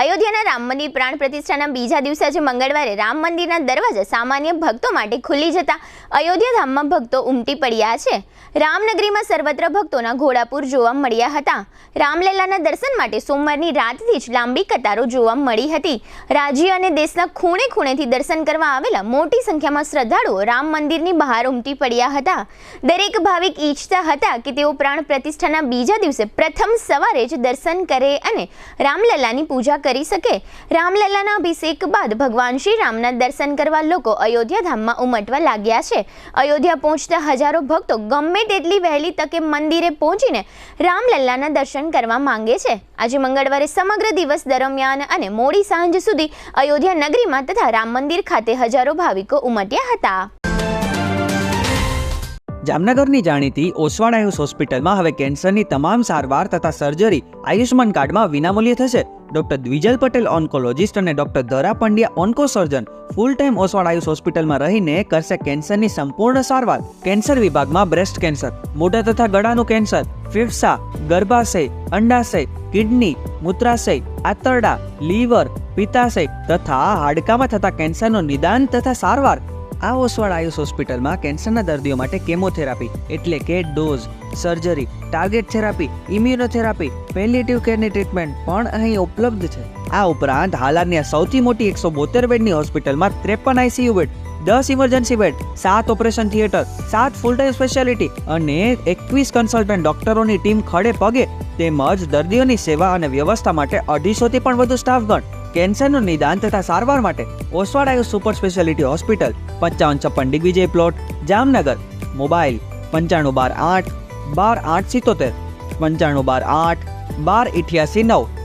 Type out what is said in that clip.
અયોધ્યાના રામ મંદિર પ્રાણ પ્રતિષ્ઠાના બીજા દિવસે આજે મંગળવારે રામ મંદિરના દરવાજા સામાન્ય ભક્તો માટે ખુલી જતા અયોધ્યા ધામમાં ભક્તો ઉમટી પડ્યા છે. રામનગરીમાં સર્વત્ર ભક્તોના ઘોડાપુર જોવા મળ્યા હતા. રામલલ્લાના દર્શન માટે સોમવારની રાતથી જ લાંબી કતારો જોવા મળી હતી. રાજ્ય અને દેશના ખૂણે ખૂણેથી દર્શન કરવા આવેલા મોટી સંખ્યામાં શ્રદ્ધાળુઓ રામ મંદિરની બહાર ઉમટી પડ્યા હતા. દરેક ભાવિક ઈચ્છતા હતા કે તેઓ પ્રાણ પ્રતિષ્ઠાના બીજા દિવસે પ્રથમ સવારે જ દર્શન કરે અને રામલલ્લાની પૂજા કરી શકે. રામલલ્લાના અભિષેક બાદ ભગવાન શ્રી રામના દર્શન કરવા લોકો અયોધ્યા ધામમાં ઉમટવા લાગ્યા છે. અયોધ્યા પહોંચતા હજારો ભક્તો ગમે તેટલી વહેલી તકે મંદિરે પહોંચીને રામલલ્લાના દર્શન કરવા માંગે છે. આજે મંગળવારે સમગ્ર દિવસ દરમિયાન અને મોડી સાંજ સુધી અયોધ્યા નગરીમાં તથા રામ મંદિર ખાતે હજારો ભાવિકો ઉમટ્યા હતા. જામનગરની જાણીતી ઓસવાડ આયુષ હોસ્પિટલમાં હવે કેન્સરની તમામ સારવાર તથા સર્જરી આયુષ્માન કાર્ડમાં વિનામૂલ્યે થશે. ડોક્ટર દ્વિજલ પટેલ ઓન્કોલોજિસ્ટ અને ડોક્ટર ધરા પંડ્યા ઓન્કો સર્જન ફૂલ ટાઈમ ઓસવાડ આયુષ હોસ્પિટલમાં રહીને કરશે કેન્સરની સંપૂર્ણ સારવાર. કેન્સર વિભાગમાં બ્રેસ્ટ કેન્સર, મોઢા તથા ગળાનું કેન્સર, ફેફસા, ગર્ભાશય, અંડાશય, કિડની, મૂત્રાશય, આંતરડા, લીવર, પિત્તાશય તથા હાડકામાં થતા કેન્સરનું નિદાન તથા સારવાર. આ ઓસવાડ આયુષ હોસ્પિટલમાં કેન્સરના દર્દીઓ માટે કેમોથેરાપી એટલે કે dose, surgery, target therapy, immunotherapy, palliative કેરની ટ્રીટમેન્ટ પણ અહીં ઉપલબ્ધ છે. આ ઉપરાંત હાલની સૌથી મોટી 172 બેડની હોસ્પિટલમાં 53 ICU bed, 10 emergency bed, 7 operation theatre, 7 full time speciality અને 21 કન્સલ્ટન્ટ ડોક્ટરોની ટીમ ખડે પગે તેમજ દર્દીઓની સેવા અને વ્યવસ્થા માટે 250થી પણ વધુ સ્ટાફગણ. કેન્સરનું નિદાન તથા સારવાર માટે Oswal Ayush super speciality hospital, 5556 Digvijay plot, Jamnagar. Mobile 9512 8 12 877, 9512 8 12 88 9.